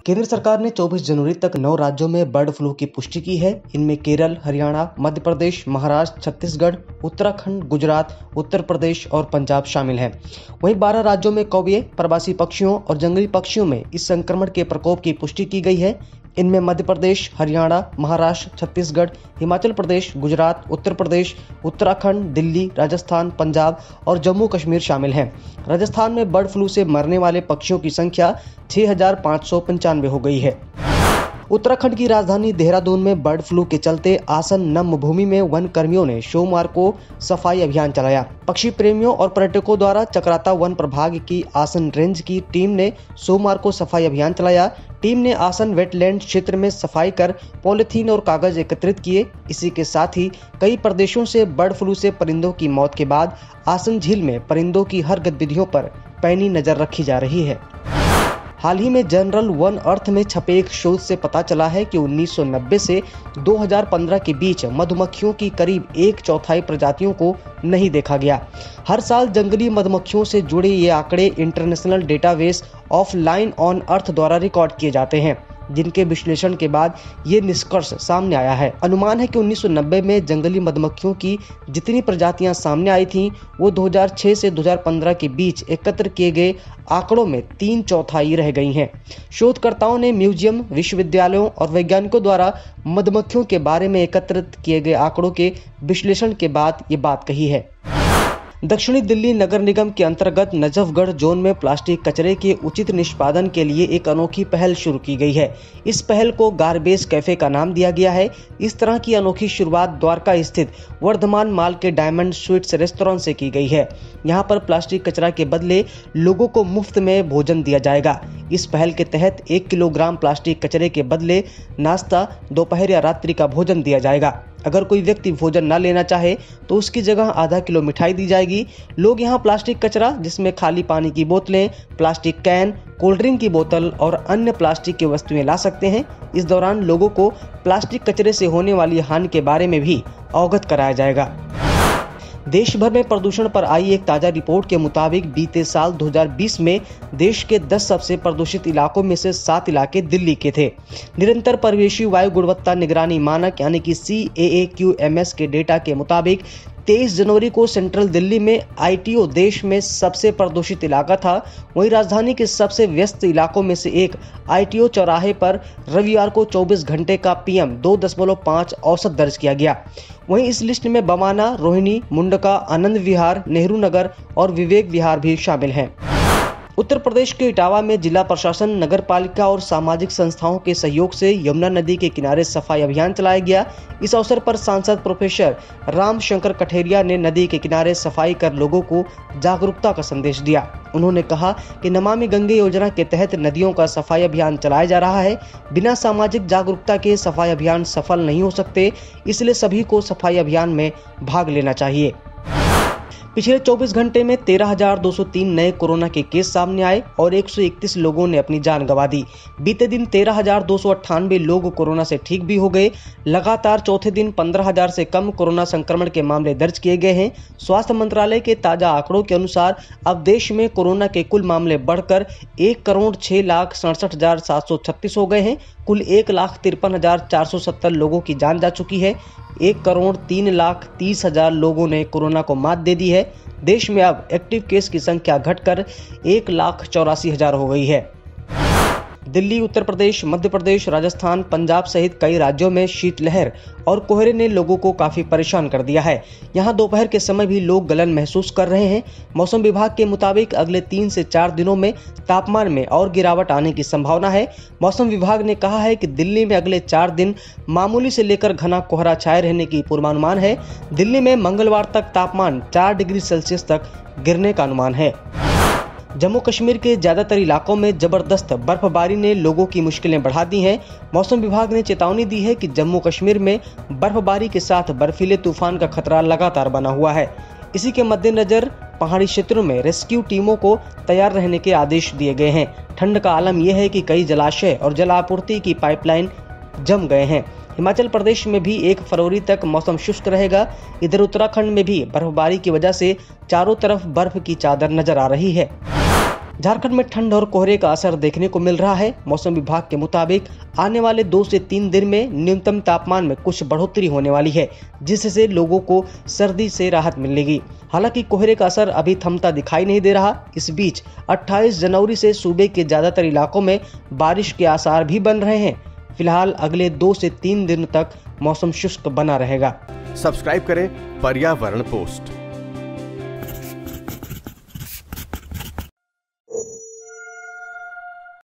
केंद्र सरकार ने 24 जनवरी तक 9 राज्यों में बर्ड फ्लू की पुष्टि की है। इनमें केरल, हरियाणा, मध्य प्रदेश, महाराष्ट्र, छत्तीसगढ़, उत्तराखंड, गुजरात, उत्तर प्रदेश और पंजाब शामिल हैं। वहीं 12 राज्यों में कौवे, प्रवासी पक्षियों और जंगली पक्षियों में इस संक्रमण के प्रकोप की पुष्टि की गई है। इनमें मध्य प्रदेश, हरियाणा, महाराष्ट्र, छत्तीसगढ़, हिमाचल प्रदेश, गुजरात, उत्तर प्रदेश, उत्तराखंड, दिल्ली, राजस्थान, पंजाब और जम्मू कश्मीर शामिल हैं। राजस्थान में बर्ड फ्लू से मरने वाले पक्षियों की संख्या 6,595 हो गई है। उत्तराखंड की राजधानी देहरादून में बर्ड फ्लू के चलते आसन नम भूमि में वन कर्मियों ने सोमवार को सफाई अभियान चलाया। पक्षी प्रेमियों और पर्यटकों द्वारा चक्राता वन प्रभाग की आसन रेंज की टीम ने सोमवार को सफाई अभियान चलाया। टीम ने आसन वेटलैंड क्षेत्र में सफाई कर पॉलिथीन और कागज एकत्रित किए। इसी के साथ ही कई प्रदेशों से बर्ड फ्लू से परिंदों की मौत के बाद आसन झील में परिंदों की हर गतिविधियों पर पैनी नजर रखी जा रही है। हाल ही में जनरल वन अर्थ में छपे एक शोध से पता चला है कि 1990 से 2015 के बीच मधुमक्खियों की करीब 1/4 प्रजातियों को नहीं देखा गया। हर साल जंगली मधुमक्खियों से जुड़े ये आंकड़े international database of line on earth द्वारा रिकॉर्ड किए जाते हैं, जिनके विश्लेषण के बाद ये निष्कर्ष सामने आया है। अनुमान है कि 1990 में जंगली मधुमक्खियों की जितनी प्रजातियां सामने आई थीं, वो 2006 से 2015 के बीच एकत्र किए गए आंकड़ों में 3/4 रह गई हैं। शोधकर्ताओं ने म्यूजियम, विश्वविद्यालयों और वैज्ञानिकों द्वारा मधुमक्खियों के बारे में एकत्रित किए गए आंकड़ों के विश्लेषण के बाद ये बात कही है। दक्षिणी दिल्ली नगर निगम के अंतर्गत नजफगढ़ जोन में प्लास्टिक कचरे के उचित निष्पादन के लिए एक अनोखी पहल शुरू की गई है। इस पहल को गार्बेज कैफे का नाम दिया गया है। इस तरह की अनोखी शुरुआत द्वारका स्थित वर्धमान माल के डायमंड स्वीट्स रेस्टोरेंट से की गई है। यहाँ पर प्लास्टिक कचरा के बदले लोगों को मुफ्त में भोजन दिया जाएगा। इस पहल के तहत 1 किलोग्राम प्लास्टिक कचरे के बदले नाश्ता, दोपहर या रात्रि का भोजन दिया जाएगा। अगर कोई व्यक्ति भोजन न लेना चाहे तो उसकी जगह आधा किलो मिठाई दी जाएगी। लोग यहाँ प्लास्टिक कचरा, जिसमें खाली पानी की बोतलें, प्लास्टिक कैन, कोल्ड ड्रिंक की बोतल और अन्य प्लास्टिक की वस्तुएं ला सकते हैं। इस दौरान लोगों को प्लास्टिक कचरे से होने वाली हानि के बारे में भी अवगत कराया जाएगा। देश भर में प्रदूषण पर आई एक ताजा रिपोर्ट के मुताबिक बीते साल 2020 में देश के 10 सबसे प्रदूषित इलाकों में से 7 इलाके दिल्ली के थे। निरंतर परिवेशी वायु गुणवत्ता निगरानी मानक यानी कि CAAQMS के डेटा के मुताबिक 23 जनवरी को सेंट्रल दिल्ली में ITO देश में सबसे प्रदूषित इलाका था। वहीं राजधानी के सबसे व्यस्त इलाकों में से एक ITO चौराहे पर रविवार को 24 घंटे का PM 2.5 औसत दर्ज किया गया। वहीं इस लिस्ट में बमाना, रोहिणी, मुंडका, आनंद विहार, नेहरू नगर और विवेक विहार भी शामिल हैं। उत्तर प्रदेश के इटावा में जिला प्रशासन, नगर पालिका और सामाजिक संस्थाओं के सहयोग से यमुना नदी के किनारे सफाई अभियान चलाया गया। इस अवसर पर सांसद प्रोफेसर राम शंकर कठेरिया ने नदी के किनारे सफाई कर लोगों को जागरूकता का संदेश दिया। उन्होंने कहा कि नमामि गंगे योजना के तहत नदियों का सफाई अभियान चलाया जा रहा है। बिना सामाजिक जागरूकता के सफाई अभियान सफल नहीं हो सकते, इसलिए सभी को सफाई अभियान में भाग लेना चाहिए। पिछले 24 घंटे में 13,203 नए कोरोना के केस सामने आए और 131 लोगों ने अपनी जान गंवा दी। बीते दिन 13,298 लोग कोरोना से ठीक भी हो गए। लगातार चौथे दिन 15,000 से कम कोरोना संक्रमण के मामले दर्ज किए गए हैं। स्वास्थ्य मंत्रालय के ताजा आंकड़ों के अनुसार अब देश में कोरोना के कुल मामले बढ़कर 1,06,67,736 हो गए हैं। कुल 1,53,470 लोगों की जान जा चुकी है। 1,03,30,000 लोगों ने कोरोना को मात दे दी है। देश में अब एक्टिव केस की संख्या घटकर 1,84,000 हो गई है। दिल्ली, उत्तर प्रदेश, मध्य प्रदेश, राजस्थान, पंजाब सहित कई राज्यों में शीतलहर और कोहरे ने लोगों को काफी परेशान कर दिया है। यहां दोपहर के समय भी लोग गलन महसूस कर रहे हैं। मौसम विभाग के मुताबिक अगले 3 से 4 दिनों में तापमान में और गिरावट आने की संभावना है। मौसम विभाग ने कहा है कि दिल्ली में अगले 4 दिन मामूली से लेकर घना कोहरा छाए रहने की पूर्वानुमान है। दिल्ली में मंगलवार तक तापमान 4 डिग्री सेल्सियस तक गिरने का अनुमान है। जम्मू कश्मीर के ज्यादातर इलाकों में जबरदस्त बर्फबारी ने लोगों की मुश्किलें बढ़ा दी हैं। मौसम विभाग ने चेतावनी दी है कि जम्मू कश्मीर में बर्फबारी के साथ बर्फीले तूफान का खतरा लगातार बना हुआ है। इसी के मद्देनजर पहाड़ी क्षेत्रों में रेस्क्यू टीमों को तैयार रहने के आदेश दिए गए हैं। ठंड का आलम यह है कि कई जलाशय और जलापूर्ति की पाइपलाइन जम गए हैं। हिमाचल प्रदेश में भी 1 फरवरी तक मौसम शुष्क रहेगा। इधर उत्तराखंड में भी बर्फबारी की वजह से चारों तरफ बर्फ की चादर नजर आ रही है। झारखंड में ठंड और कोहरे का असर देखने को मिल रहा है। मौसम विभाग के मुताबिक आने वाले 2 से 3 दिन में न्यूनतम तापमान में कुछ बढ़ोतरी होने वाली है, जिससे लोगों को सर्दी से राहत मिलेगी। हालांकि कोहरे का असर अभी थमता दिखाई नहीं दे रहा। इस बीच 28 जनवरी से सूबे के ज्यादातर इलाकों में बारिश के आसार भी बन रहे हैं। फिलहाल अगले 2 से 3 दिन तक मौसम शुष्क बना रहेगा। सब्सक्राइब करें पर्यावरण पोस्ट।